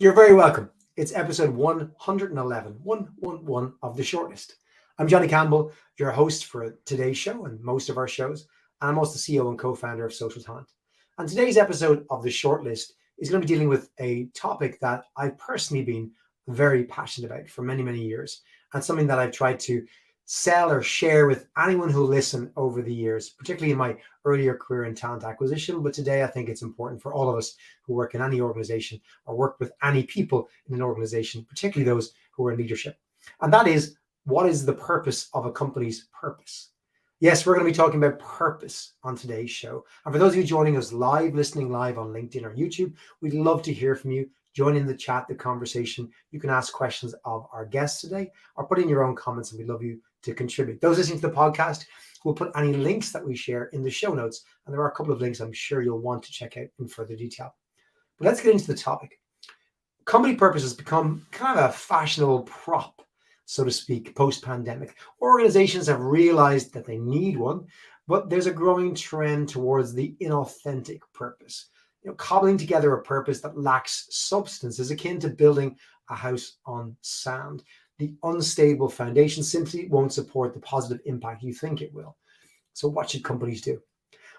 You're very welcome. It's episode 111 of The Shortlist. I'm Johnny Campbell, your host for today's show and most of our shows, and I'm also the CEO and co-founder of Social Talent. And today's episode of The Shortlist is going to be dealing with a topic that I've personally been very passionate about for many, many years, and something that I've tried to sell or share with anyone who listen over the years, particularly in my earlier career in talent acquisition. But today, I think it's important for all of us who work in any organization or work with any people in an organization, particularly those who are in leadership. And that is, what is the purpose of a company's purpose? Yes, we're going to be talking about purpose on today's show. And for those of you joining us live, listening live on LinkedIn or YouTube, we'd love to hear from you. Join in the chat, the conversation. You can ask questions of our guests today or put in your own comments, and we'd love you to contribute. Those listening to the podcast, we'll put any links that we share in the show notes. And there are a couple of links I'm sure you'll want to check out in further detail. But let's get into the topic. Company purpose has become kind of a fashionable prop, so to speak, post-pandemic. Organizations have realized that they need one, but there's a growing trend towards the inauthentic purpose. Cobbling together a purpose that lacks substance is akin to building a house on sand. The unstable foundation simply won't support the positive impact you think it will. So what should companies do?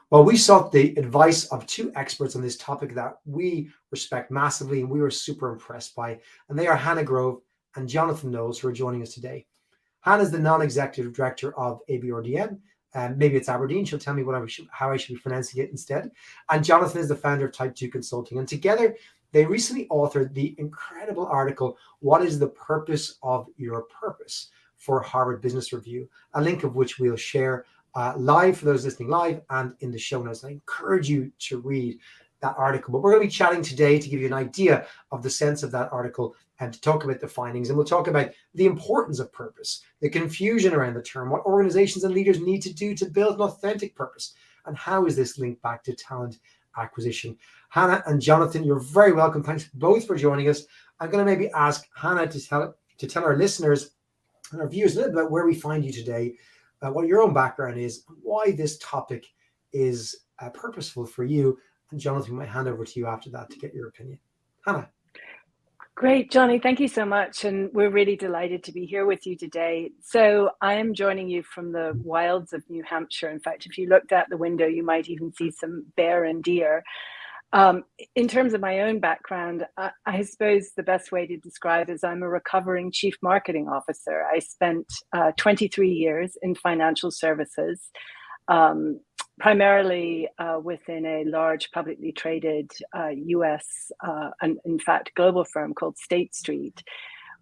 Well, we sought the advice of two experts on this topic that we respect massively and we were super impressed by, and they are Hannah Grove and Jonathan Knowles, who are joining us today. Hannah is the non-executive director of abrdn. Maybe it's Aberdeen. She'll tell me how I should be pronouncing it instead. And Jonathan is the founder of Type 2 Consulting. And together, they recently authored the incredible article, What is the Purpose of Your Purpose? For Harvard Business Review, a link of which we'll share live for those listening live and in the show notes. And I encourage you to read that article. But we're going to be chatting today to give you an idea of the sense of that article and to talk about the findings. And we'll talk about the importance of purpose, the confusion around the term, what organizations and leaders need to do to build an authentic purpose, and how is this linked back to talent acquisition. Hannah and Jonathan, you're very welcome. Thanks both for joining us. I'm going to maybe ask Hannah to tell our listeners and our viewers a little bit about where we find you today, what your own background is, why this topic is purposeful for you. And Jonathan, I might hand over to you after that to get your opinion. Hannah. Great, Johnny. Thank you so much. And we're really delighted to be here with you today. So I am joining you from the wilds of New Hampshire. In fact, if you looked out the window, you might even see some bear and deer. In terms of my own background, I suppose the best way to describe is I'm a recovering chief marketing officer. I spent 23 years in financial services, primarily within a large publicly traded US and in fact global firm called State Street,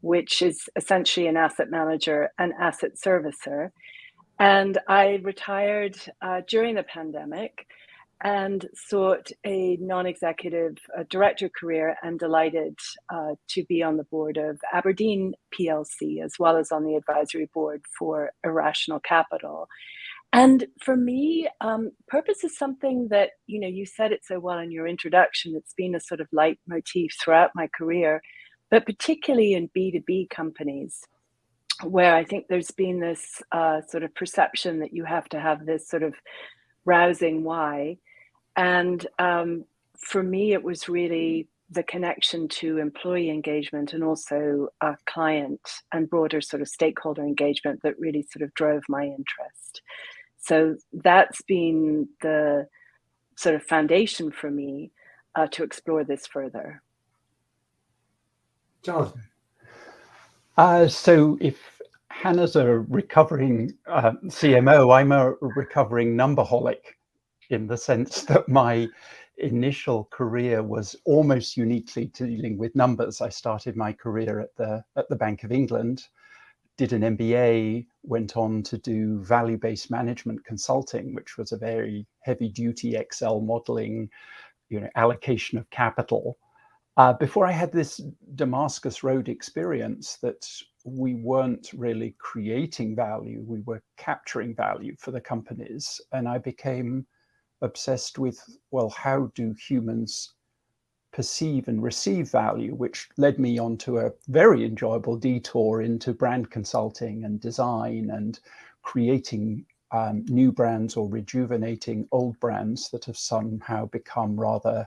which is essentially an asset manager and asset servicer. And I retired during the pandemic and sought a non-executive director career, and delighted to be on the board of Aberdeen PLC, as well as on the advisory board for Irrational Capital. And for me, purpose is something that, you said it so well in your introduction. It's been a sort of leitmotif throughout my career, but particularly in B2B companies, where I think there's been this sort of perception that you have to have this sort of rousing why. And for me, it was really the connection to employee engagement and also client and broader sort of stakeholder engagement that really sort of drove my interest. So that's been the sort of foundation for me to explore this further. Jonathan. So if Hannah's a recovering CMO, I'm a recovering numberholic, in the sense that my initial career was almost uniquely dealing with numbers. I started my career at the Bank of England, did an MBA, went on to do value-based management consulting, which was a very heavy-duty Excel modeling, allocation of capital. Before I had this Damascus Road experience that we weren't really creating value, we were capturing value for the companies. And I became obsessed with, well, how do humans perceive and receive value, which led me onto a very enjoyable detour into brand consulting and design and creating new brands or rejuvenating old brands that have somehow become rather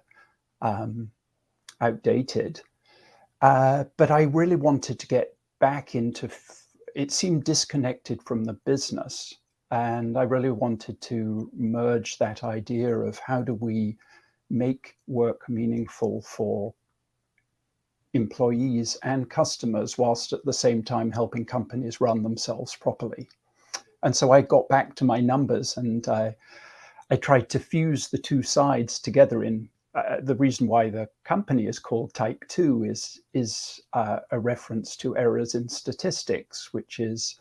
outdated. But I really wanted to get back into, it seemed disconnected from the business. And I really wanted to merge that idea of how do we make work meaningful for employees and customers, whilst at the same time helping companies run themselves properly. And so I got back to my numbers, and I tried to fuse the two sides together in the reason why the company is called Type 2 is a reference to errors in statistics, which is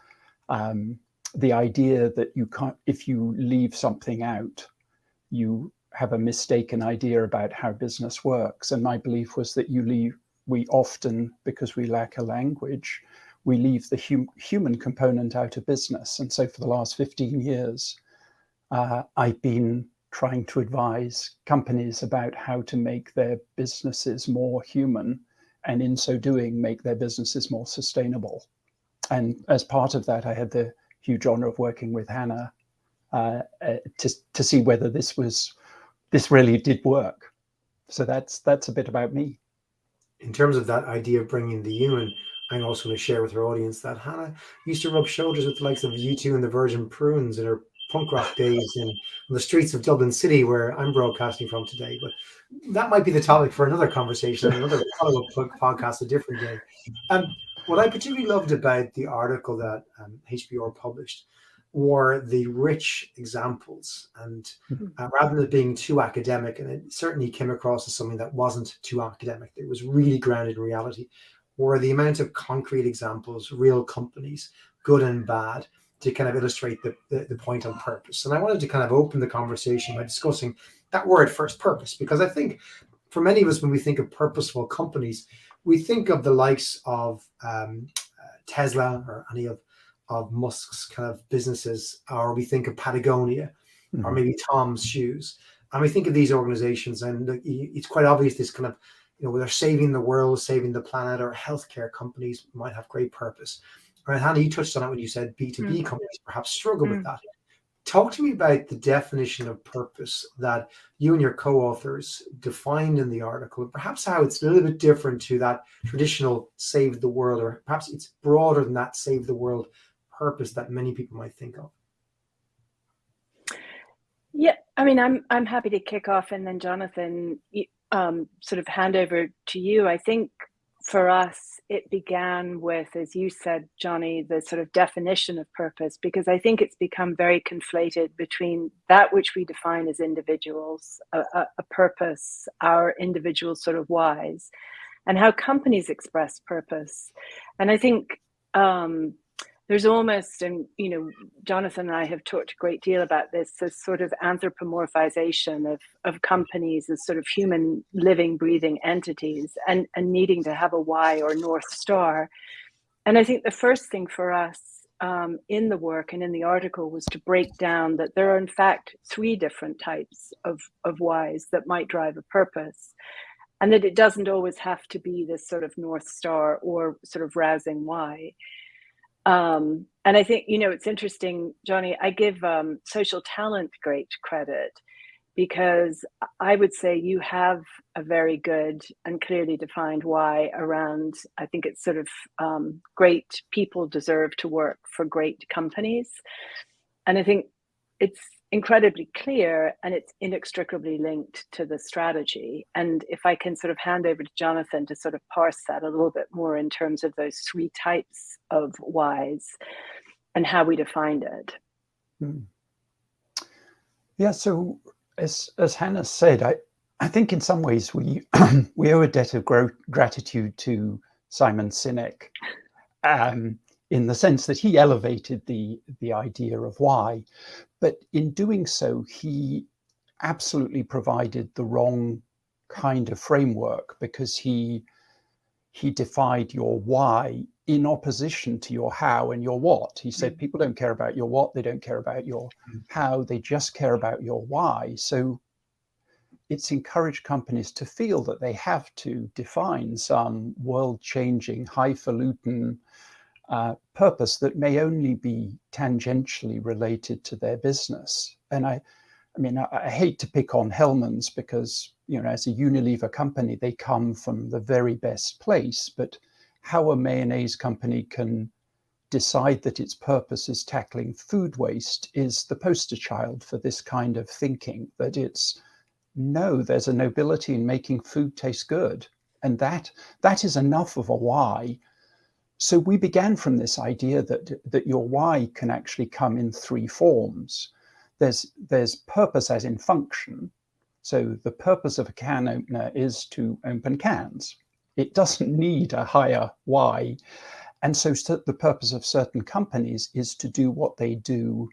the idea that you can't, if you leave something out, you have a mistaken idea about how business works. And my belief was that we often, because we lack a language, we leave the human component out of business. And so for the last 15 years, I've been trying to advise companies about how to make their businesses more human, and in so doing, make their businesses more sustainable. And as part of that, I had the huge honor of working with Hannah to see whether this really did work. So that's a bit about me. In terms of that idea of bringing the human, I'm also going to share with our audience that Hannah used to rub shoulders with the likes of U2 and the Virgin Prunes in her punk rock days on the streets of Dublin City, where I'm broadcasting from today. But that might be the topic for another conversation, another follow-up podcast a different day. What I particularly loved about the article that HBR published were the rich examples, and rather than it being too academic, and it certainly came across as something that wasn't too academic, it was really grounded in reality, were the amount of concrete examples, real companies, good and bad, to kind of illustrate the point on purpose. And I wanted to kind of open the conversation by discussing that word first, purpose, because I think for many of us, when we think of purposeful companies, we think of the likes of Tesla or any of Musk's kind of businesses, or we think of Patagonia, or maybe Tom's Shoes. And we think of these organizations, and it's quite obvious this kind of, they're saving the world, saving the planet, or healthcare companies might have great purpose. Right, Hannah, you touched on it when you said B2B companies perhaps struggle with that. Talk to me about the definition of purpose that you and your co-authors defined in the article, perhaps how it's a little bit different to that traditional save the world, or perhaps it's broader than that save the world purpose that many people might think of. Yeah, I mean, I'm happy to kick off, and then Jonathan, sort of hand over to you. I think for us, it began with, as you said, Johnny, the sort of definition of purpose, because I think it's become very conflated between that which we define as individuals, a purpose, our individual sort of whys, and how companies express purpose. And I think there's almost, and Jonathan and I have talked a great deal about this sort of anthropomorphization of companies as sort of human living, breathing entities, and needing to have a why or North Star. And I think the first thing for us in the work and in the article was to break down that there are in fact 3 different types of whys that might drive a purpose, and that it doesn't always have to be this sort of North Star or sort of rousing why. And I think, it's interesting, Johnny, I give Social Talent great credit, because I would say you have a very good and clearly defined why around, I think it's sort of great people deserve to work for great companies. And I think it's incredibly clear, and it's inextricably linked to the strategy. And if I can sort of hand over to Jonathan to sort of parse that a little bit more in terms of those 3 types of whys and how we defined it. Yeah, so as Hannah said, I think in some ways we we owe a debt of gratitude to Simon Sinek, in the sense that he elevated the idea of why, but in doing so, he absolutely provided the wrong kind of framework, because he defined your why in opposition to your how and your what. He said people don't care about your what, they don't care about your how, they just care about your why. So it's encouraged companies to feel that they have to define some world-changing, highfalutin purpose that may only be tangentially related to their business. And I mean, I hate to pick on Hellman's, because as a Unilever company, they come from the very best place, but how a mayonnaise company can decide that its purpose is tackling food waste is the poster child for this kind of thinking, that there's a nobility in making food taste good. And that is enough of a why. So we began from this idea that your why can actually come in three forms. There's purpose as in function. So the purpose of a can opener is to open cans. It doesn't need a higher why. And so the purpose of certain companies is to do what they do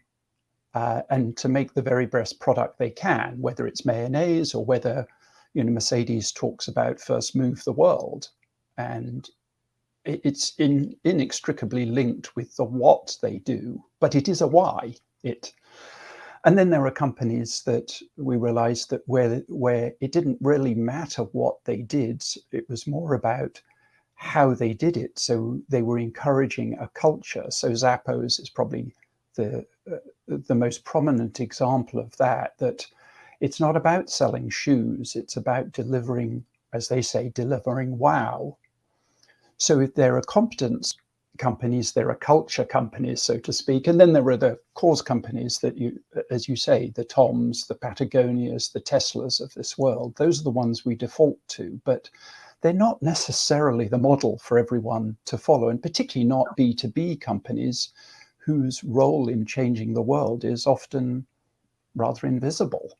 and to make the very best product they can, whether it's mayonnaise or whether, Mercedes talks about first move the world. And it's inextricably linked with the what they do, but it is a why. And then there are companies that we realized that where it didn't really matter what they did, it was more about how they did it. So they were encouraging a culture. So Zappos is probably the most prominent example of that it's not about selling shoes. It's about delivering, as they say, delivering wow. So if there are competence companies, there are culture companies, so to speak, and then there are the cause companies that as you say, the Toms, the Patagonias, the Teslas of this world. Those are the ones we default to, but they're not necessarily the model for everyone to follow, and particularly not B2B companies whose role in changing the world is often rather invisible.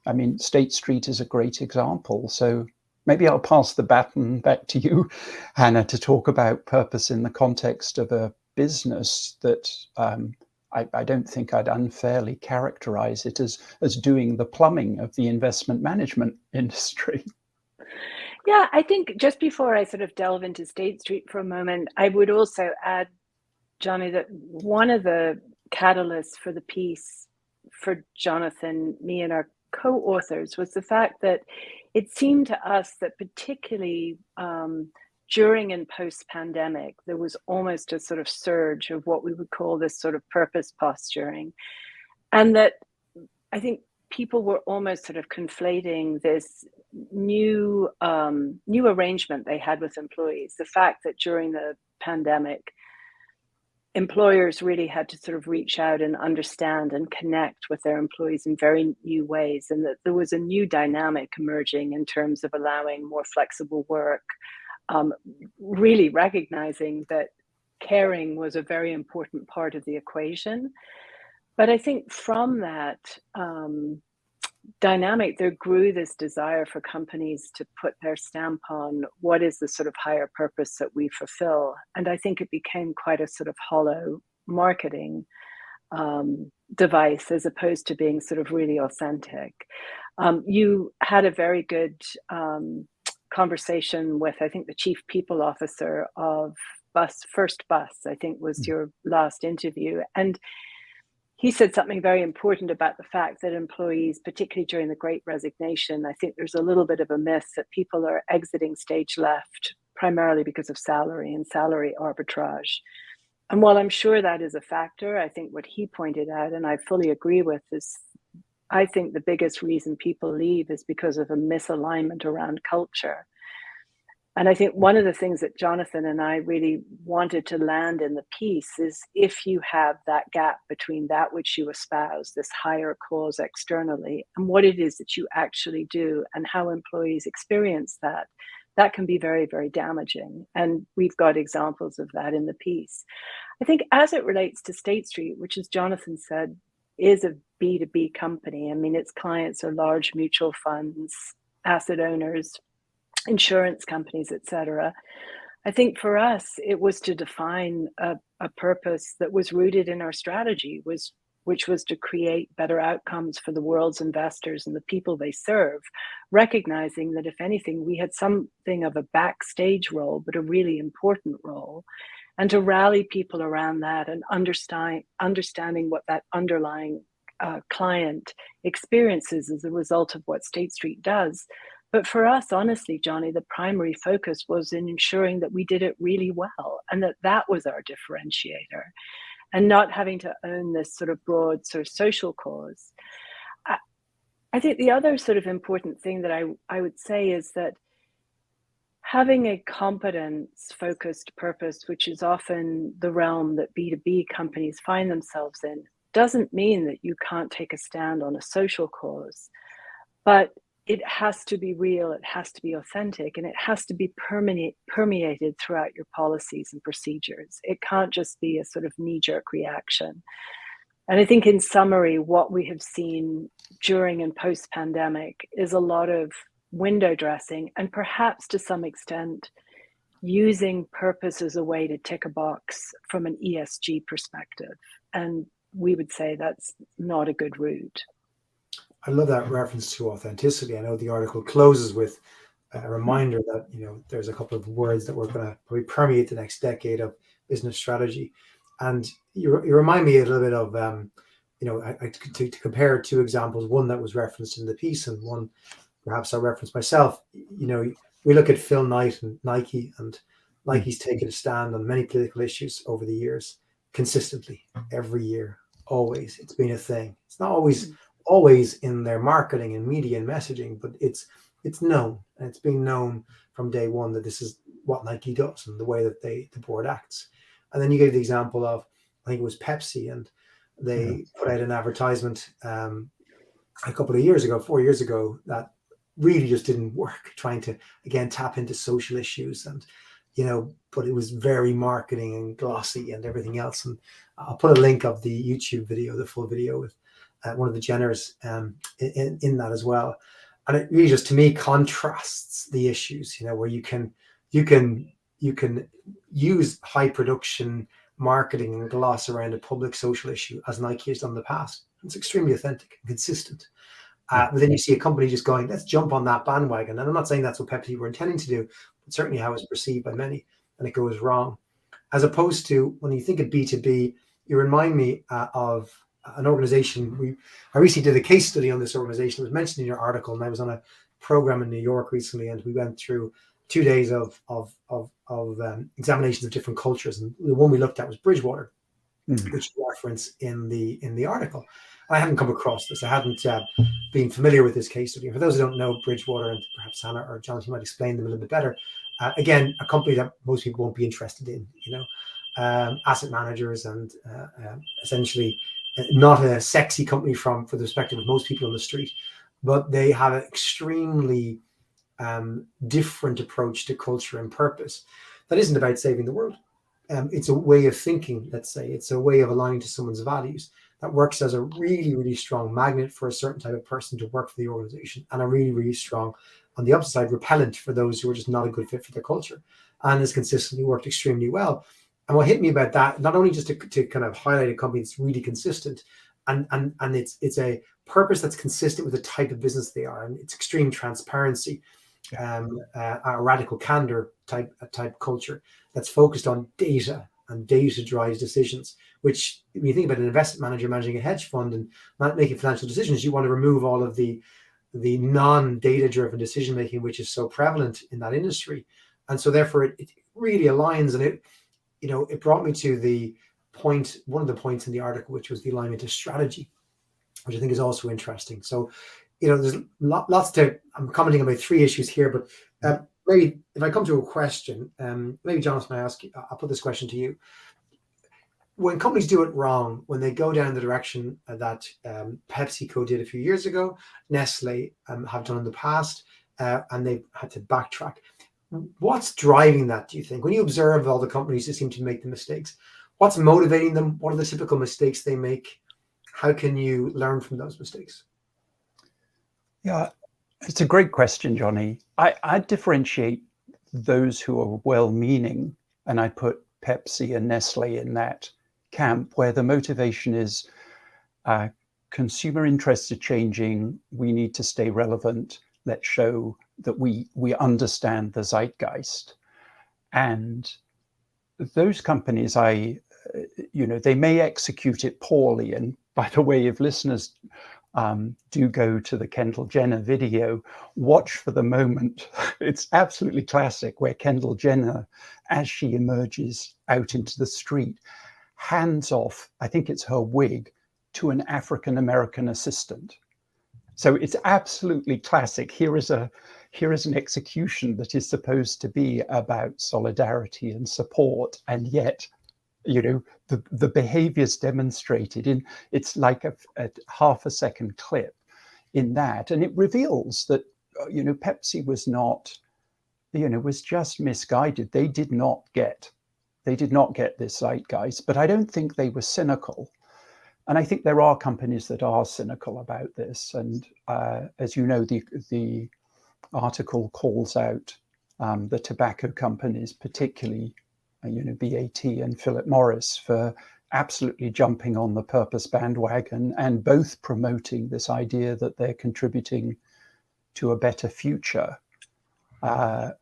I mean, State Street is a great example. So maybe I'll pass the baton back to you, Hannah, to talk about purpose in the context of a business that I don't think I'd unfairly characterize it as doing the plumbing of the investment management industry. Yeah, I think just before I sort of delve into State Street for a moment, I would also add, Johnny, that one of the catalysts for the piece for Jonathan, me, and our co-authors was the fact that it seemed to us that particularly during and post-pandemic, there was almost a sort of surge of what we would call this sort of purpose posturing. And that I think people were almost sort of conflating this new arrangement they had with employees. The fact that during the pandemic, employers really had to sort of reach out and understand and connect with their employees in very new ways, and that there was a new dynamic emerging in terms of allowing more flexible work, really recognizing that caring was a very important part of the equation. But I think from that dynamic, there grew this desire for companies to put their stamp on what is the sort of higher purpose that we fulfill. And I think it became quite a sort of hollow marketing device as opposed to being sort of really authentic. You had a very good conversation with, I think, the chief people officer of First Bus, I think was your last interview. And he said something very important about the fact that employees, particularly during the Great Resignation, I think there's a little bit of a myth that people are exiting stage left primarily because of salary and salary arbitrage. And while I'm sure that is a factor, I think what he pointed out, and I fully agree with, is I think the biggest reason people leave is because of a misalignment around culture. And I think one of the things that Jonathan and I really wanted to land in the piece is if you have that gap between that which you espouse, this higher cause externally, and what it is that you actually do and how employees experience that, that can be very, very damaging. And we've got examples of that in the piece. I think as it relates to State Street, which, as Jonathan said, is a B2B company. I mean, its clients are large mutual funds, asset owners, insurance companies, etc. I think for us, it was to define a purpose that was rooted in our strategy, which was to create better outcomes for the world's investors and the people they serve, recognizing that if anything, we had something of a backstage role, but a really important role, and to rally people around that and understanding what that underlying client experiences as a result of what State Street does. But for us, honestly, Johnny, the primary focus was in ensuring that we did it really well and that was our differentiator, and not having to own this sort of broad sort of social cause. I think the other sort of important thing that I would say is that having a competence-focused purpose, which is often the realm that B2B companies find themselves in, doesn't mean that you can't take a stand on a social cause, but it has to be real, it has to be authentic, and it has to be permeated throughout your policies and procedures. It can't just be a sort of knee-jerk reaction. And I think in summary, what we have seen during and post-pandemic is a lot of window dressing, and perhaps to some extent using purpose as a way to tick a box from an ESG perspective. And we would say that's not a good route. I love that reference to authenticity. I know the article closes with a reminder that, you know, there's a couple of words that we're going to probably permeate the next decade of business strategy. And you remind me a little bit of, you know, to compare two examples, one that was referenced in the piece and one perhaps I referenced myself. You know, we look at Phil Knight and Nike, and Nike's taken a stand on many political issues over the years, consistently, every year, always. It's been a thing. It's not always in their marketing and media and messaging, but it's known, and it's been known from day one that this is what Nike does and the way that the board acts. And then you gave the example of, I think it was Pepsi, and they put out an advertisement a couple of years ago, 4 years ago, that really just didn't work, trying to, again, tap into social issues, and, you know, but it was very marketing and glossy and everything else. And I'll put a link of the YouTube video, the full video with one of the Jenners in that as well. And it really just, to me, contrasts the issues, you know, where you can use high production marketing and gloss around a public social issue, as Nike has done in the past. It's extremely authentic and consistent. But then you see a company just going, let's jump on that bandwagon. And I'm not saying that's what Pepsi were intending to do, but certainly how it's perceived by many, and it goes wrong. As opposed to, when you think of B2B, you remind me of an organization. I recently did a case study on this organization. It was mentioned in your article, and I was on a program in New York recently, and we went through 2 days of examinations of different cultures. And the one we looked at was Bridgewater, which you reference in the article. I hadn't come across this. I hadn't been familiar with this case study. And for those who don't know Bridgewater, and perhaps Hannah or Jonathan might explain them a little bit better. Again, a company that most people won't be interested in, you know, asset managers, and essentially not a sexy company for the perspective of most people on the street, but they have an extremely different approach to culture and purpose that isn't about saving the world. It's a way of thinking, let's say. It's a way of aligning to someone's values that works as a really, really strong magnet for a certain type of person to work for the organization, and a really, really strong, on the upside, repellent for those who are just not a good fit for their culture, and has consistently worked extremely well. And what hit me about that, not only just to kind of highlight a company that's really consistent, and it's a purpose that's consistent with the type of business they are, and it's extreme transparency, a radical candor type culture that's focused on data, and data drives decisions, which, when you think about an investment manager managing a hedge fund and making financial decisions, you want to remove all of the non-data driven decision making, which is so prevalent in that industry. And so therefore it really aligns, and it brought me to the point, one of the points in the article, which was the alignment to strategy, which I think is also interesting. So, you know, there's lots to, I'm commenting on about 3 issues here, but maybe if I come to a question, maybe Jonathan, I'll put this question to you. When companies do it wrong, when they go down the direction that PepsiCo did a few years ago, Nestle have done in the past, and they've had to backtrack, what's driving that, do you think? When you observe all the companies that seem to make the mistakes, what's motivating them? What are the typical mistakes they make? How can you learn from those mistakes? Yeah, it's a great question, Johnny. I differentiate those who are well-meaning, and I put Pepsi and Nestle in that camp, where the motivation is consumer interests are changing, we need to stay relevant, let's show that we understand the zeitgeist. And those companies, they may execute it poorly. And by the way, if listeners do go to the Kendall Jenner video, watch for the moment. It's absolutely classic, where Kendall Jenner, as she emerges out into the street, hands off, I think it's her wig, to an African-American assistant. So it's absolutely classic. Here is an execution that is supposed to be about solidarity and support, and yet, the behaviors demonstrated in, it's like a half a second clip in that, and it reveals that Pepsi was not, was just misguided. They did not get this zeitgeist, but I don't think they were cynical. And I think there are companies that are cynical about this. And as you know, the article calls out the tobacco companies, particularly BAT and Philip Morris, for absolutely jumping on the purpose bandwagon and both promoting this idea that they're contributing to a better future. And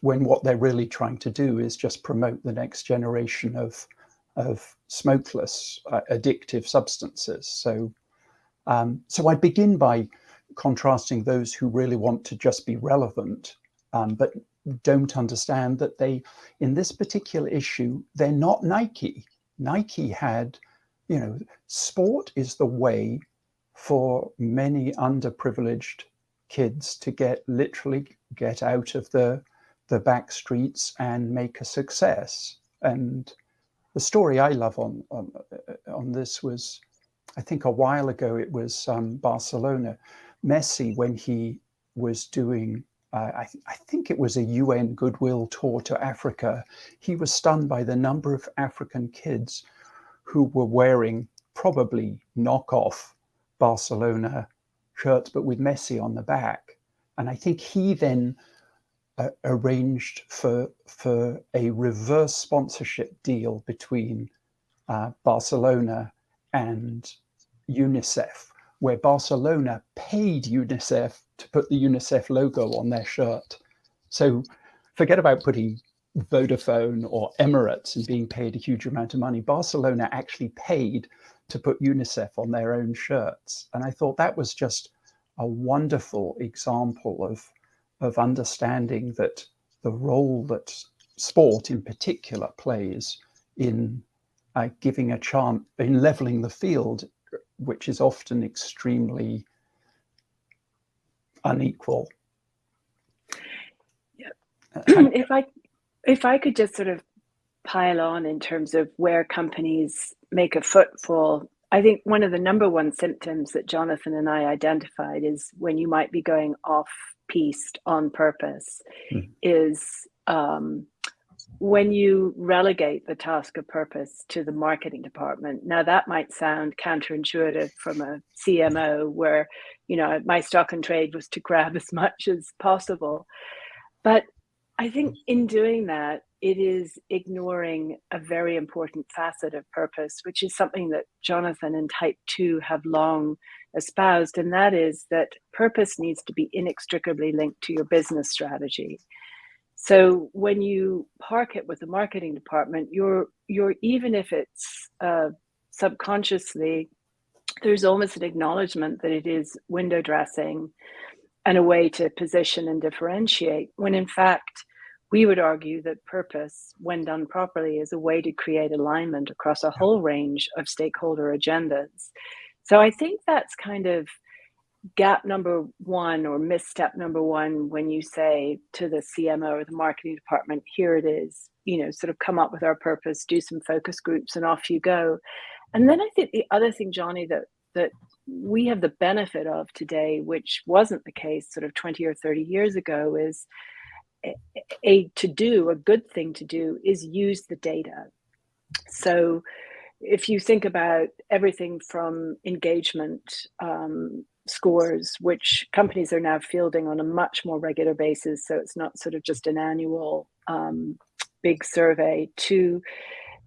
when what they're really trying to do is just promote the next generation of smokeless, addictive substances. So I begin by contrasting those who really want to just be relevant, but don't understand that they, in this particular issue, they're not Nike. Nike had, sport is the way for many underprivileged kids to literally get out of the back streets and make a success. And the story I love on this was, I think a while ago, it was Barcelona. Messi, when he was doing, I think it was a UN goodwill tour to Africa, he was stunned by the number of African kids who were wearing probably knockoff Barcelona shirts, but with Messi on the back. And I think he then arranged for a reverse sponsorship deal between Barcelona and UNICEF, where Barcelona paid UNICEF to put the UNICEF logo on their shirt. So forget about putting Vodafone or Emirates and being paid a huge amount of money. Barcelona actually paid to put UNICEF on their own shirts. And I thought that was just a wonderful example of understanding that the role that sport in particular plays in giving a chance, in leveling the field, which is often extremely unequal. Yeah. If I could just sort of pile on in terms of where companies make a footfall, I think one of the number one symptoms that Jonathan and I identified is when you might be going off-piste on purpose, is when you relegate the task of purpose to the marketing department. Now, that might sound counterintuitive from a CMO where, my stock and trade was to grab as much as possible. But I think in doing that, it is ignoring a very important facet of purpose, which is something that Jonathan and Type 2 have long espoused, and that is that purpose needs to be inextricably linked to your business strategy. So when you park it with the marketing department, you're even if it's subconsciously, there's almost an acknowledgement that it is window dressing and a way to position and differentiate, when in fact, we would argue that purpose, when done properly, is a way to create alignment across a whole range of stakeholder agendas. So I think that's kind of gap number one, or misstep number one, when you say to the CMO or the marketing department, here it is, sort of come up with our purpose, do some focus groups, and off you go. And then I think the other thing, Johnny, that we have the benefit of today, which wasn't the case sort of 20 or 30 years ago, is a good thing to do is use the data. So if you think about everything from engagement scores, which companies are now fielding on a much more regular basis, so it's not sort of just an annual big survey, to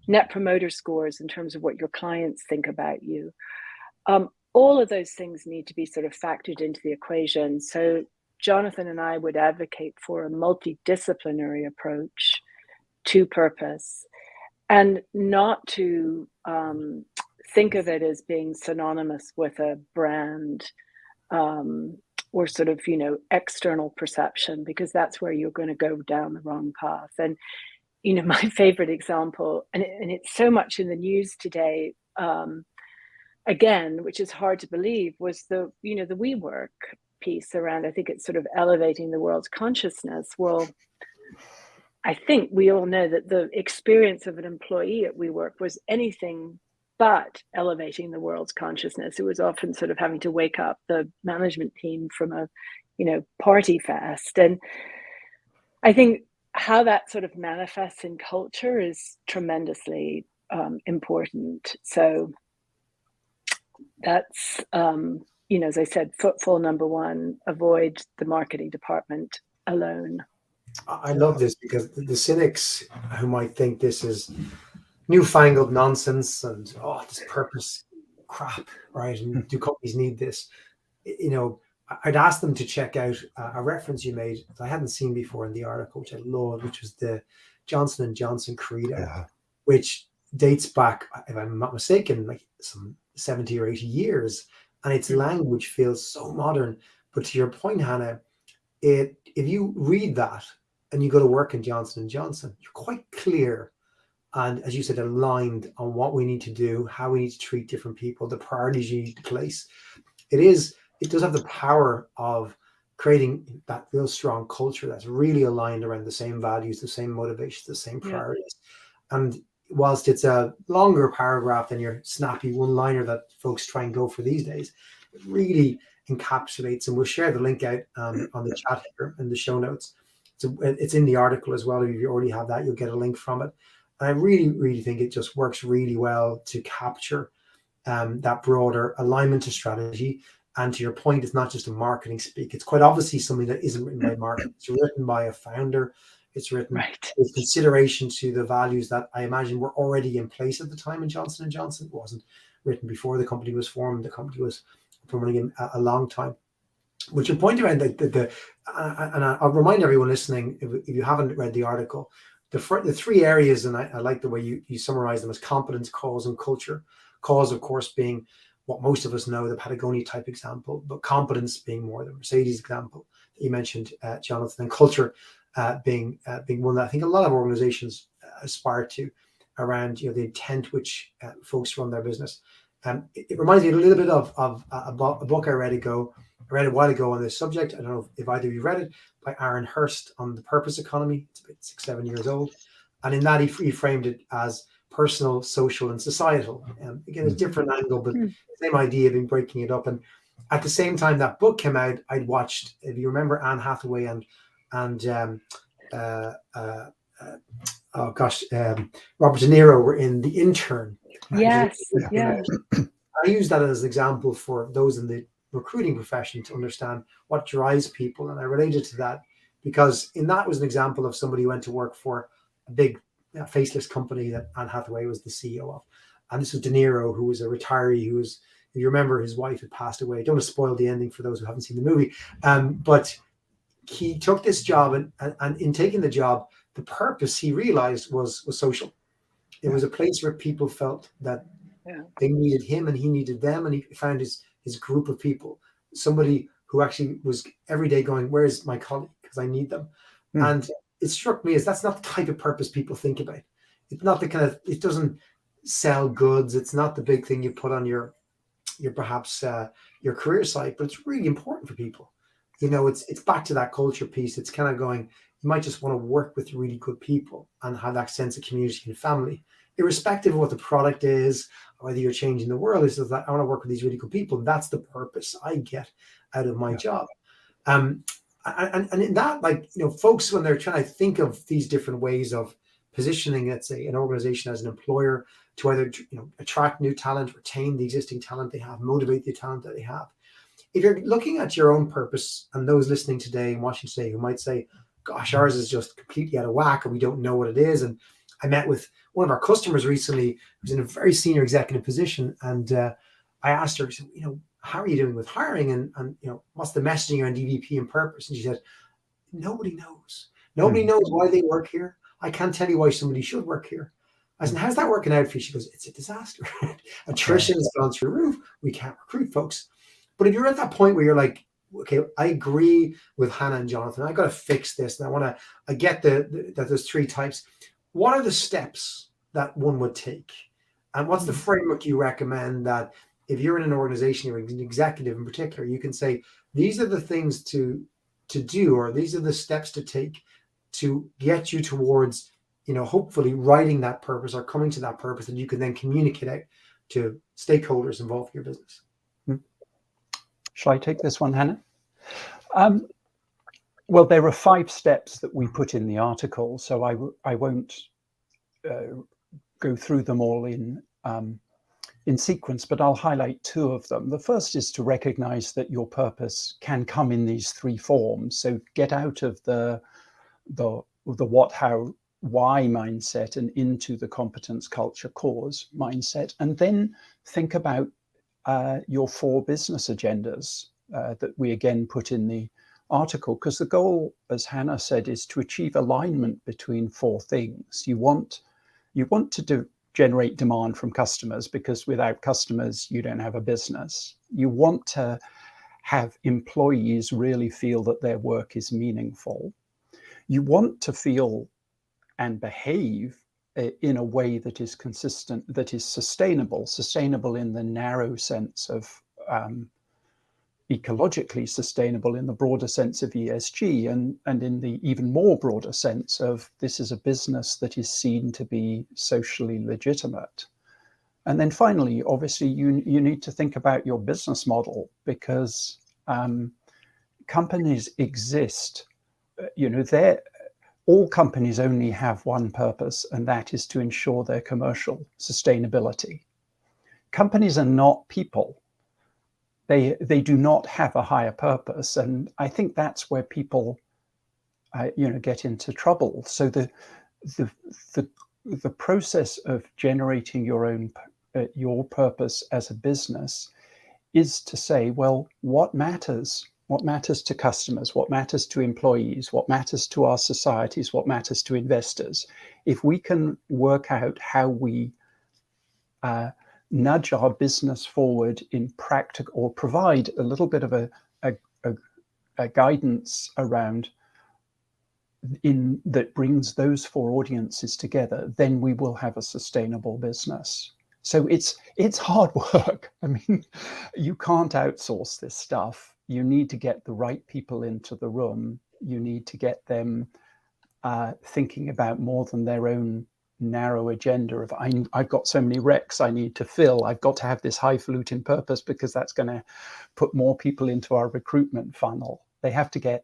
net promoter scores in terms of what your clients think about you. All of those things need to be sort of factored into the equation. So Jonathan and I would advocate for a multidisciplinary approach to purpose, and not to think of it as being synonymous with a brand or sort of, external perception, because that's where you're going to go down the wrong path. And, my favorite example, and it's so much in the news today, again, which is hard to believe, was the WeWork piece around, I think it's sort of elevating the world's consciousness. Well, I think we all know that the experience of an employee at WeWork was anything but elevating the world's consciousness. It was often sort of having to wake up the management team from a, party fest. And I think how that sort of manifests in culture is tremendously important. So that's, as I said, footfall number one, avoid the marketing department alone. I love this, because the cynics who might think this is newfangled nonsense and this purpose crap, right? And do companies need this? I'd ask them to check out a reference you made that I hadn't seen before in the article, which I loved, which was the Johnson & Johnson Credo, which dates back, if I'm not mistaken, like some 70 or 80 years, and its language feels so modern. But to your point, Hannah, if you read that and you go to work in Johnson & Johnson, you're quite clear and, as you said, aligned on what we need to do, how we need to treat different people, the priorities you need to place. It does have the power of creating that real strong culture that's really aligned around the same values, the same motivations, the same priorities. And whilst it's a longer paragraph than your snappy one-liner that folks try and go for these days, it really encapsulates, and we'll share the link out on the chat here in the show notes. So it's in the article as well. If you already have that, you'll get a link from it. And I really, really think it just works really well to capture that broader alignment to strategy. And to your point, it's not just a marketing speak. It's quite obviously something that isn't written by marketing. It's written by a founder. It's written with consideration to the values that I imagine were already in place at the time in Johnson & Johnson. It wasn't written before the company was formed. The company was running a long time. But your point around and I'll remind everyone listening, if you haven't read the article, the three areas, and I like the way you summarize them as competence, cause, and culture. Cause, of course, being what most of us know, the Patagonia type example, but competence being more the Mercedes example that you mentioned, Jonathan, and culture being one that I think a lot of organizations aspire to, around the intent which folks run their business. It reminds me a little bit of a book I read a while ago on this subject. I don't know if either of you read it, by Aaron Hurst, on the purpose economy. It's about 6-7 years old, and in that he framed it as personal, social, and societal. Again, a different angle, but same idea of breaking it up. And at the same time that book came out, I'd watched, if you remember, Anne Hathaway and Robert De Niro were in The Intern. Yes, I use that as an example for those in the recruiting profession to understand what drives people, and I related to that because in that was an example of somebody who went to work for a big faceless company that Anne Hathaway was the CEO of, and this was De Niro, who was a retiree, who was, if you remember, his wife had passed away. Don't want to spoil the ending for those who haven't seen the movie, but he took this job, and in taking the job, the purpose he realized was social. It was a place where people felt that they needed him and he needed them, and he found his group of people, somebody who actually was every day going, where's my colleague, because I need them. And it struck me as that's not the type of purpose people think about. It's not the kind of, it doesn't sell goods. It's not the big thing you put on your perhaps your career site, but it's really important for people. It's back to that culture piece. It's kind of going, you might just want to work with really good people and have that sense of community and family, irrespective of what the product is, or whether you're changing the world. It's just that I want to work with these really good people. That's the purpose I get out of my job. And in that, folks, when they're trying to think of these different ways of positioning, let's say, an organization as an employer to either, attract new talent, retain the existing talent they have, motivate the talent that they have. If you're looking at your own purpose, and those listening today and watching today who might say, gosh, ours is just completely out of whack and we don't know what it is. And I met with one of our customers recently who's in a very senior executive position. And I asked her, how are you doing with hiring? And what's the messaging around EVP and purpose? And she said, nobody knows. Nobody knows why they work here. I can't tell you why somebody should work here. I said, how's that working out for you? She goes, it's a disaster. Attrition has gone through the roof. We can't recruit folks. But if you're at that point where you're like, okay, I agree with Hannah and Jonathan, I got to fix this. And I get that there's three types. What are the steps that one would take? And what's the framework you recommend that if you're in an organization, you're an executive in particular, you can say, these are the things to do, or these are the steps to take to get you towards, hopefully writing that purpose or coming to that purpose that you can then communicate out to stakeholders involved in your business. Shall I take this one, Hannah? Well, there are 5 steps that we put in the article, so I won't go through them all in sequence, but I'll highlight 2 of them. The first is to recognize that your purpose can come in these 3 forms. So get out of the what, how, why mindset and into the competence, culture, cause mindset, and then think about your 4 business agendas that we again put in the article, because the goal, as Hannah said, is to achieve alignment between 4 things. You want to generate demand from customers, because without customers you don't have a business. You want to have employees really feel that their work is meaningful. You want to feel and behave in a way that is consistent, that is sustainable in the narrow sense of ecologically sustainable in the broader sense of ESG, and in the even more broader sense of this is a business that is seen to be socially legitimate. And then finally, obviously, you need to think about your business model, because companies exist, all companies only have one purpose, and that is to ensure their commercial sustainability. Companies are not people. They do not have a higher purpose, and I think that's where people, get into trouble. So the process of generating your purpose as a business is to say, well, what matters? What matters to customers? What matters to employees? What matters to our societies? What matters to investors? If we can work out how we nudge our business forward in practical, or provide a little bit of a guidance around that brings those 4 audiences together, then we will have a sustainable business. So it's hard work. I mean, you can't outsource this stuff. You need to get the right people into the room. You need to get them thinking about more than their own narrow agenda of I've got so many recs I need to fill. I've got to have this highfalutin purpose because that's going to put more people into our recruitment funnel. They have to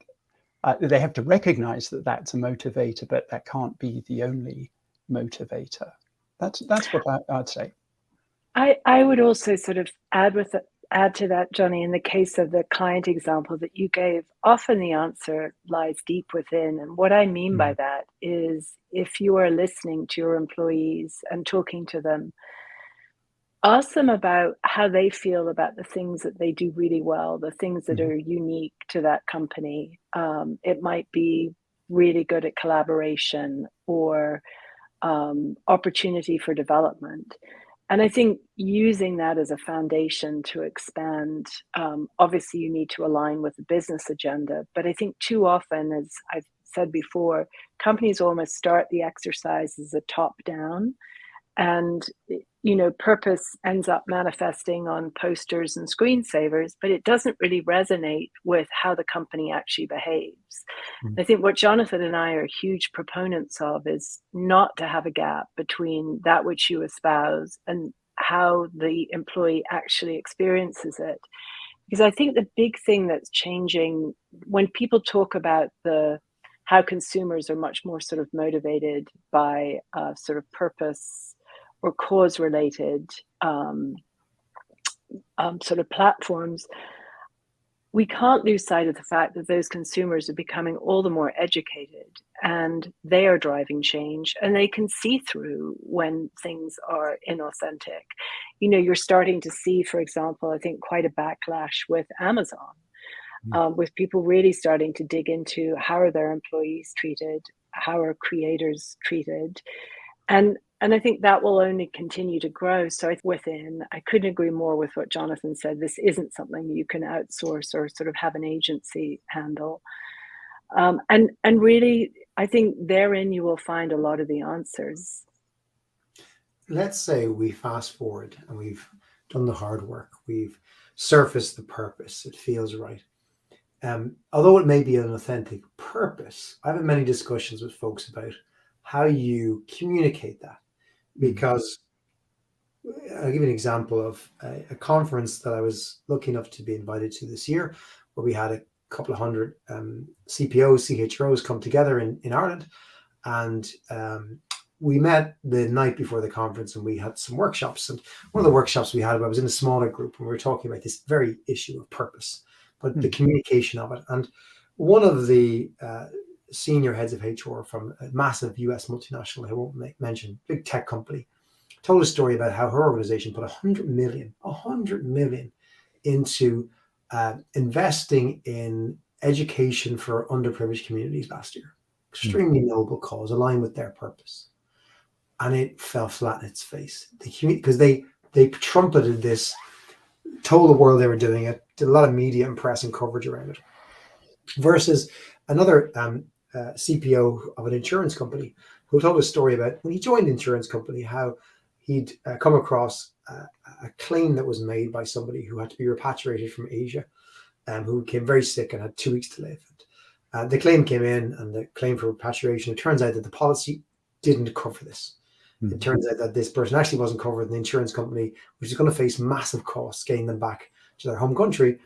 recognize that that's a motivator, but that can't be the only motivator. That's what I'd say. I would also sort of add to that, Johnny, in the case of the client example that you gave, often the answer lies deep within. And what I mean by that is, if you are listening to your employees and talking to them, ask them about how they feel about the things that they do really well, the things that are unique to that company. It might be really good at collaboration or opportunity for development. And I think using that as a foundation to expand, obviously you need to align with the business agenda. But I think too often, as I've said before, companies almost start the exercise as a top down. And, purpose ends up manifesting on posters and screensavers, but it doesn't really resonate with how the company actually behaves. I think what Jonathan and I are huge proponents of is not to have a gap between that which you espouse and how the employee actually experiences it. Because I think the big thing that's changing when people talk about how consumers are much more sort of motivated by sort of purpose or cause related sort of platforms, we can't lose sight of the fact that those consumers are becoming all the more educated, and they are driving change, and they can see through when things are inauthentic. You're starting to see, for example, I think quite a backlash with Amazon, with people really starting to dig into how are their employees treated, how are creators treated, and I think that will only continue to grow. So I couldn't agree more with what Jonathan said. This isn't something you can outsource or sort of have an agency handle. And really, I think therein you will find a lot of the answers. Let's say we fast forward and we've done the hard work. We've surfaced the purpose. It feels right. Although it may be an authentic purpose, I've had many discussions with folks about how you communicate that. Because I'll give you an example of a conference that I was lucky enough to be invited to this year, where we had a couple of hundred CPOs, CHROs come together in Ireland. And we met the night before the conference and we had some workshops. And one of the workshops we had, I was in a smaller group and we were talking about this very issue of purpose, but the communication of it. And one of the senior heads of HR from a massive US multinational, I won't mention, big tech company, told a story about how her organization put 100 million into investing in education for underprivileged communities last year. Extremely noble cause, aligned with their purpose. And it fell flat in its face. Because they trumpeted this, told the world they were doing it, did a lot of media and press and coverage around it. Versus another CPO of an insurance company who told a story about when he joined the insurance company, how he'd come across a claim that was made by somebody who had to be repatriated from Asia, who became very sick and had 2 weeks to live. The claim came in, and the claim for repatriation, it turns out that the policy didn't cover this. It turns out that this person actually wasn't covered, and the insurance company, which is going to face massive costs getting them back to their home country,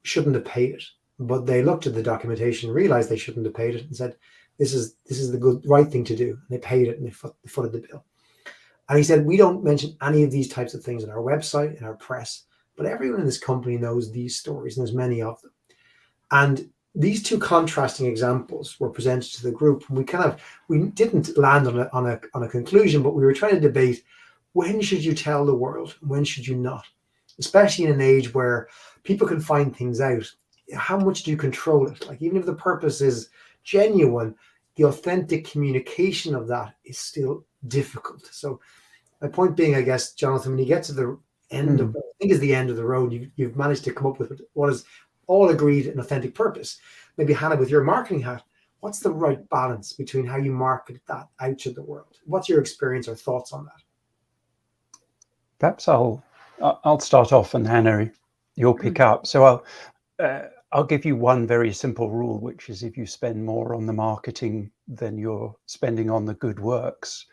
shouldn't have paid it. But they looked at the documentation, realized they shouldn't have paid it, and said, this is the right thing to do. And they paid it, and they footed the bill. And he said, we don't mention any of these types of things in our website, in our press, but everyone in this company knows these stories, and there's many of them. And these two contrasting examples were presented to the group, and we didn't land on a conclusion, but we were trying to debate, when should you tell the world, when should you not? Especially in an age where people can find things out. How much do you control it? Like, even if the purpose is genuine, the authentic communication of that is still difficult. So my point being, I guess, Jonathan, when you get to the end of, I think is the end of the road, you've managed to come up with what is all agreed an authentic purpose. Maybe Hannah, with your marketing hat, what's the right balance between how you market that out to the world? What's your experience or thoughts on that? Perhaps I'll start off, and Hannah, you'll pick up. So I'll give you one very simple rule, which is if you spend more on the marketing than you're spending on the good works,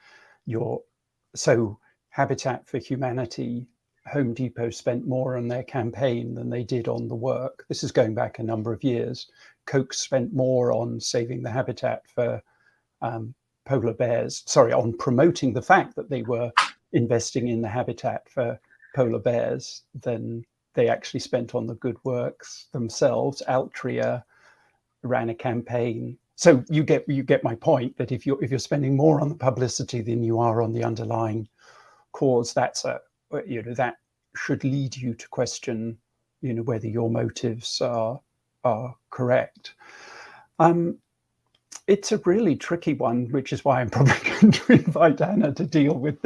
so Habitat for Humanity, Home Depot spent more on their campaign than they did on the work. This is going back a number of years. Coke spent more on saving the habitat for polar bears, on promoting the fact that they were investing in the habitat for polar bears than they actually spent on the good works themselves. Altria ran a campaign. So you get my point, that if you're spending more on the publicity than you are on the underlying cause, that should lead you to question, whether your motives are correct. It's a really tricky one, which is why I'm probably going to invite Anna to deal with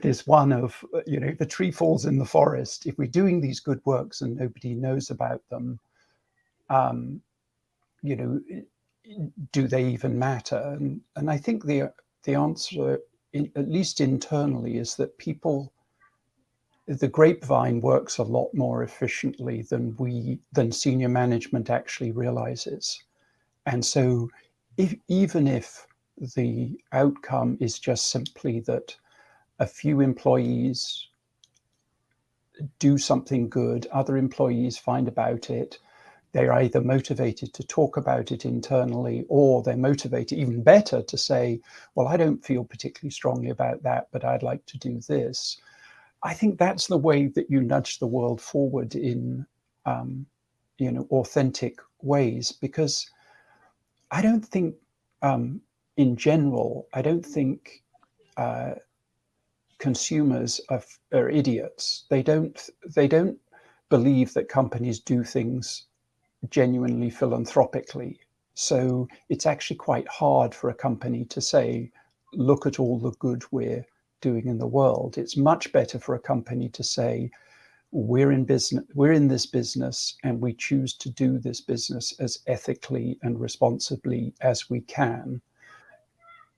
this one of, the tree falls in the forest. If we're doing these good works and nobody knows about them, do they even matter? And I think the answer, at least internally, is that the grapevine works a lot more efficiently than senior management actually realizes. And so even if the outcome is just simply that a few employees do something good, other employees find about it, they're either motivated to talk about it internally, or they're motivated, even better, to say, well, I don't feel particularly strongly about that, but I'd like to do this. I think that's the way that you nudge the world forward in, authentic ways, because I don't think, in general, I don't think consumers are idiots. They don't believe that companies do things genuinely philanthropically. So it's actually quite hard for a company to say, look at all the good we're doing in the world. It's much better for a company to say, we're in this business, and we choose to do this business as ethically and responsibly as we can.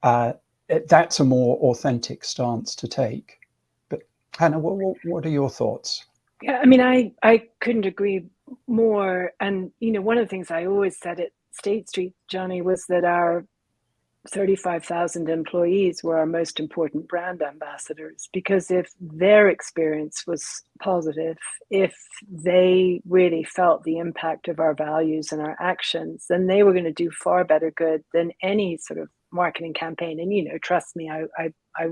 That's a more authentic stance to take. But Hannah, what are your thoughts? Yeah, I mean, I couldn't agree more. And, you know, one of the things I always said at State Street, Johnny, was that our 35,000 employees were our most important brand ambassadors, because if their experience was positive, if they really felt the impact of our values and our actions, then they were going to do far better good than any sort of marketing campaign. And, you know, trust me, I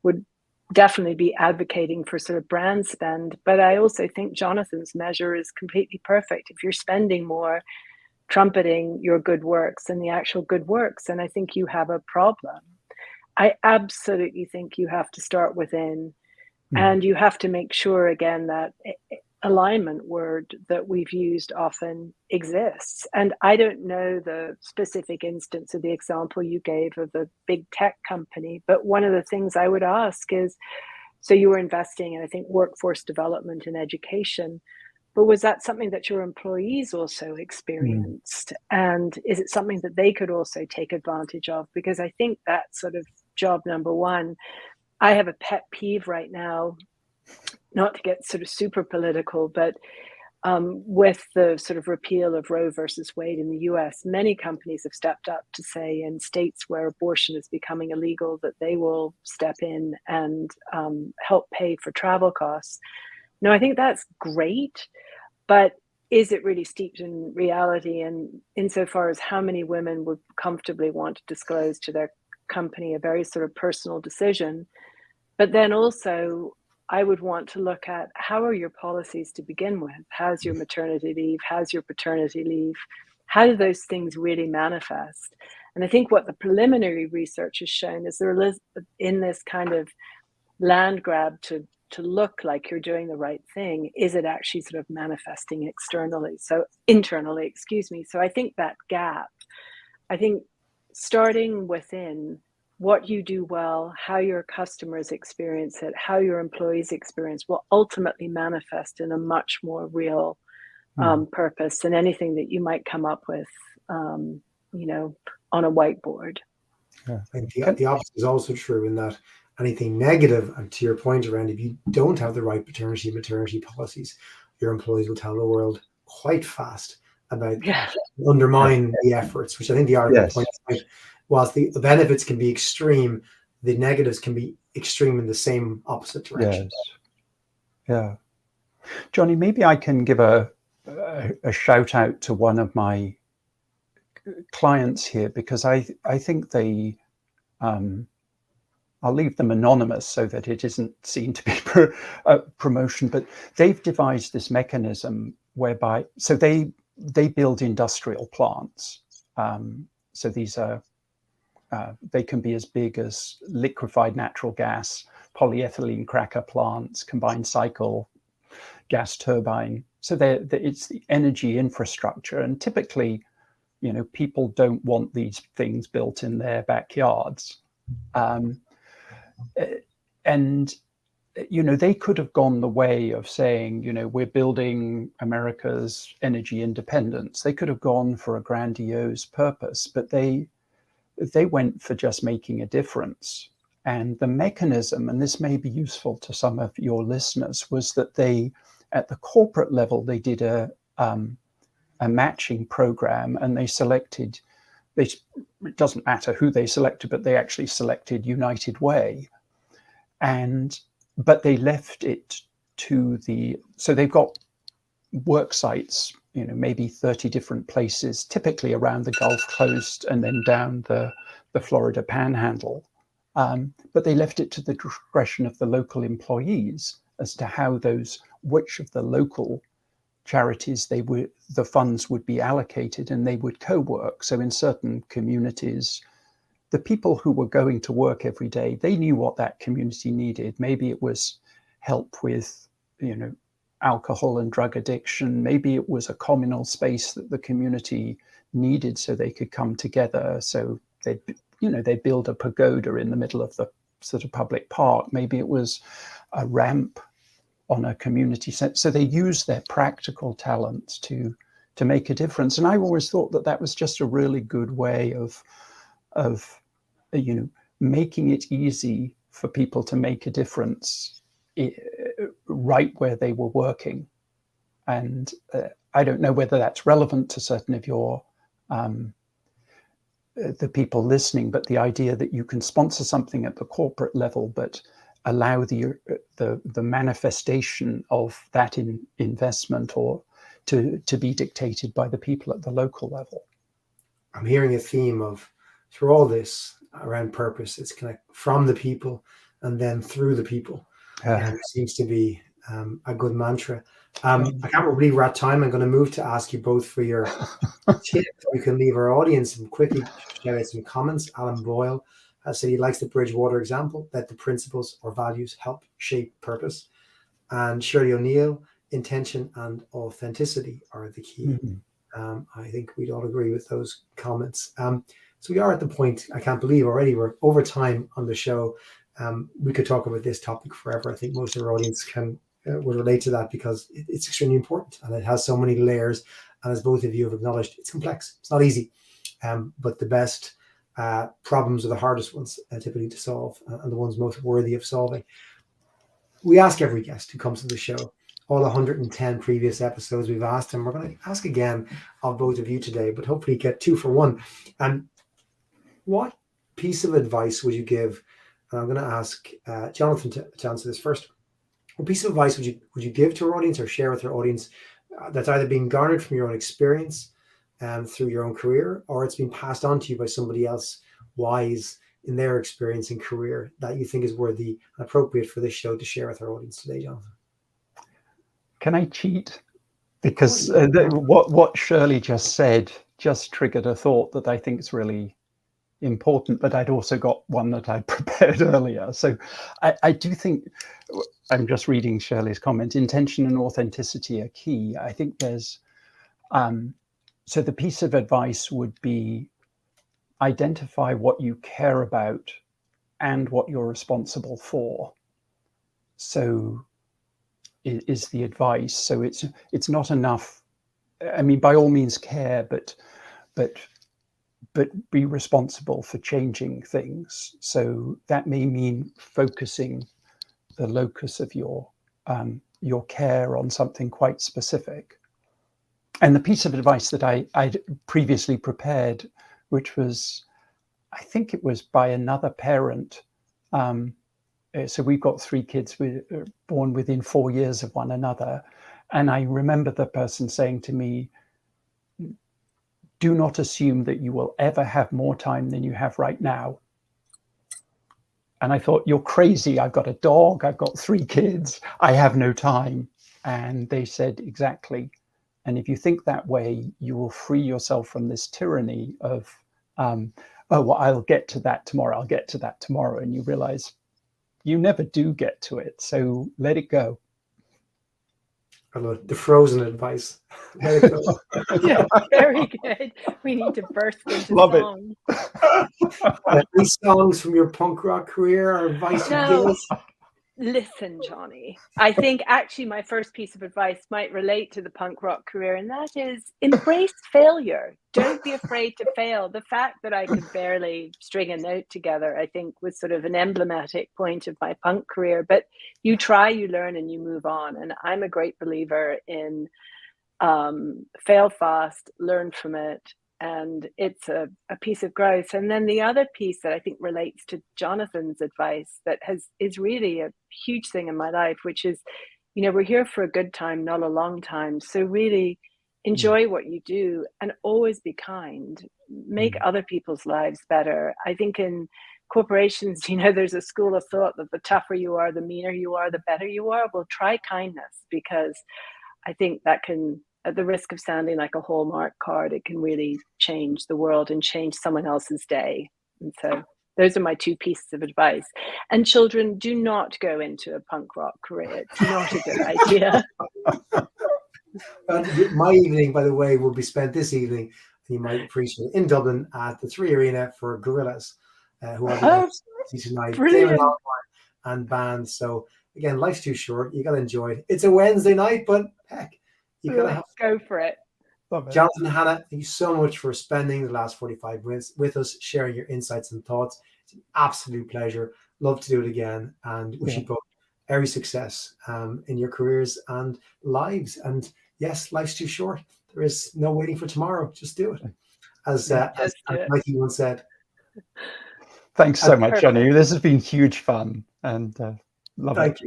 would definitely be advocating for sort of brand spend. But I also think Jonathan's measure is completely perfect. If you're spending more trumpeting your good works and the actual good works, and I think you have a problem. I absolutely think you have to start within, and you have to make sure, again, that alignment word that we've used often exists. And I don't know the specific instance of the example you gave of the big tech company, but one of the things I would ask is, so you were investing in, I think, workforce development and education, but was that something that your employees also experienced? And is it something that they could also take advantage of? Because I think that's sort of job number one. I have a pet peeve right now, not to get sort of super political, but with the sort of repeal of Roe versus Wade in the US, many companies have stepped up to say in states where abortion is becoming illegal that they will step in and help pay for travel costs. No, I think that's great, but is it really steeped in reality? And insofar as how many women would comfortably want to disclose to their company a very sort of personal decision? But then also, I would want to look at, how are your policies to begin with? How's your maternity leave? How's your paternity leave? How do those things really manifest? And I think what the preliminary research has shown is there is, in this kind of land grab to look like you're doing the right thing, is it actually sort of manifesting externally? So internally, excuse me. So I think that gap, I think starting within what you do well, how your customers experience it, how your employees experience, will ultimately manifest in a much more real purpose than anything that you might come up with, you know, on a whiteboard. I think the opposite is also true, in that anything negative, and to your point around, if you don't have the right maternity policies, your employees will tell the world quite fast about that, undermine the efforts, which I think the article points out. Whilst the benefits can be extreme, the negatives can be extreme in the same opposite direction. Yeah. Johnny, maybe I can give a shout out to one of my clients here, because I think they, I'll leave them anonymous so that it isn't seen to be promotion, but they've devised this mechanism whereby, so they build industrial plants. So these are, they can be as big as liquefied natural gas, polyethylene cracker plants, combined cycle gas turbine. So it's the energy infrastructure. And typically, you know, people don't want these things built in their backyards. And, you know, they could have gone the way of saying, you know, we're building America's energy independence. They could have gone for a grandiose purpose, but they went for just making a difference. And the mechanism, and this may be useful to some of your listeners, was that they, at the corporate level, they did a matching program, and they selected, it doesn't matter who they selected, but they actually selected United Way. But they left it to so they've got work sites, you know, maybe 30 different places, typically around the Gulf Coast and then down the Florida Panhandle. But they left it to the discretion of the local employees as to how which of the local charities the funds would be allocated, and they would co-work. So in certain communities, the people who were going to work every day, they knew what that community needed. Maybe it was help with, you know, alcohol and drug addiction. Maybe it was a communal space that the community needed so they could come together. So they build a pagoda in the middle of the sort of public park. Maybe it was a ramp on a community center. So they use their practical talents to make a difference. And I always thought that was just a really good way of you know, making it easy for people to make a difference. right where they were working. And I don't know whether that's relevant to certain of your the people listening, but the idea that you can sponsor something at the corporate level, but allow the manifestation of that investment or to be dictated by the people at the local level. I'm hearing a theme of through all this around purpose. It's kind of from the people and then through the people. It seems to be a good mantra. I can't believe we're at time. I'm going to move to ask you both for your tips. You can leave our audience and quickly shout out some comments. Alan Boyle has said he likes the Bridgewater example, that the principles or values help shape purpose. And Shirley O'Neill, intention and authenticity are the key. I think we'd all agree with those comments. So we are at the point, I can't believe already we're over time on the show. We could talk about this topic forever. I think most of our audience would relate to that because it's extremely important and it has so many layers. And as both of you have acknowledged, it's complex. It's not easy, but the best problems are the hardest ones typically to solve and the ones most worthy of solving. We ask every guest who comes to the show, all 110 previous episodes we've asked them. We're going to ask again of both of you today, but hopefully get 2 for 1. And what piece of advice would you give? And I'm going to ask Jonathan to answer this first. What piece of advice would you give to our audience or share with our audience that's either being garnered from your own experience through your own career, or it's been passed on to you by somebody else wise in their experience and career that you think is worthy and appropriate for this show to share with our audience today, Jonathan? Can I cheat? Because what Shirley just said just triggered a thought that I think is really important, but I'd also got one that I prepared earlier. So I do think, I'm just reading Shirley's comment, intention and authenticity are key. I think there's, so the piece of advice would be identify what you care about and what you're responsible for. So is the advice. So it's not enough. I mean, by all means care, but be responsible for changing things. So that may mean focusing the locus of your care on something quite specific. And the piece of advice that I'd previously prepared, which was, I think it was by another parent. So we've got 3 kids born within 4 years of one another. And I remember the person saying to me, do not assume that you will ever have more time than you have right now. And I thought, you're crazy. I've got a dog. I've got 3 kids. I have no time. And they said, exactly. And if you think that way, you will free yourself from this tyranny of, oh, well, I'll get to that tomorrow. I'll get to that tomorrow. And you realize you never do get to it. So let it go. I love the Frozen advice. Let it go. Yeah, very good. We need to burst into Love song. Any songs from your punk rock career or advice you give us? Listen, Johnny, I think actually my first piece of advice might relate to the punk rock career, and that is embrace failure. Don't be afraid to fail. The fact that I could barely string a note together, I think, was sort of an emblematic point of my punk career. But you try, you learn, and you move on. And I'm a great believer in fail fast, learn from it. And it's a piece of growth. And then the other piece that I think relates to Jonathan's advice that is really a huge thing in my life, which is, you know, we're here for a good time, not a long time. So really enjoy what you do and always be kind. Make other people's lives better. I think in corporations, you know, there's a school of thought that the tougher you are, the meaner you are, the better you are. Well, try kindness, because I think that can, at the risk of sounding like a Hallmark card, it can really change the world and change someone else's day. And so those are my 2 pieces of advice. And children, do not go into a punk rock career. It's not a good idea. My evening, by the way, will be spent this evening, you might appreciate, in Dublin at the 3 Arena for Gorillaz, who are tonight. Brilliant. And bands. So again, life's too short. You got to enjoy it. It's a Wednesday night, but heck, you got to go for it. Jonathan, Hannah, thank you so much for spending the last 45 minutes with us, sharing your insights and thoughts. It's an absolute pleasure. Love to do it again, and wish you both every success in your careers and lives. And yes, life's too short. There is no waiting for tomorrow. Just do it. As Mikey once said. Thanks so much, Perfect. Johnny. This has been huge fun, and love it.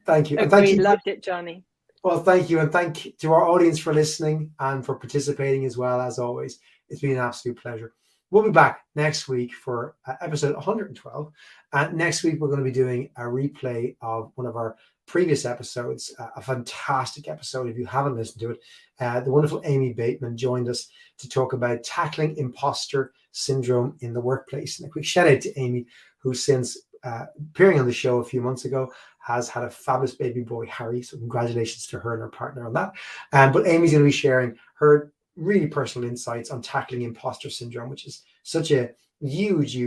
Thank you. And Agreed. thank you. Loved it, Johnny. Well, thank you. And thank you to our audience for listening and for participating as well, as always. It's been an absolute pleasure. We'll be back next week for episode 112. And next week, we're going to be doing a replay of one of our previous episodes, a fantastic episode. If you haven't listened to it, the wonderful Amy Bateman joined us to talk about tackling imposter syndrome in the workplace. And a quick shout out to Amy, who since appearing on the show a few months ago has had a fabulous baby boy, Harry. So congratulations to her and her partner on that. But Amy's going to be sharing her really personal insights on tackling imposter syndrome, which is such a huge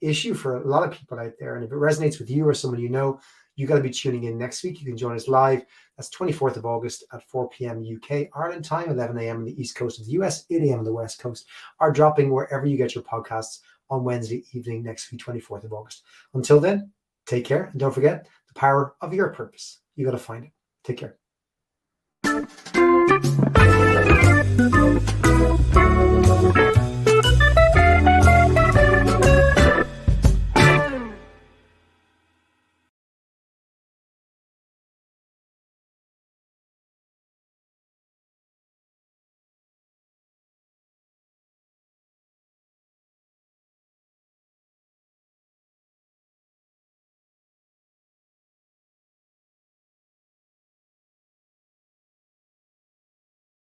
issue for a lot of people out there. And if it resonates with you or someone you know, you got to be tuning in next week. You can join us live. That's 24th of August at 4 p.m. UK, Ireland time, 11 a.m. on the East Coast of the US, 8 a.m. on the West Coast, are dropping wherever you get your podcasts on Wednesday evening next week, 24th of August. Until then, take care. And don't forget the power of your purpose. You got to find it. Take care.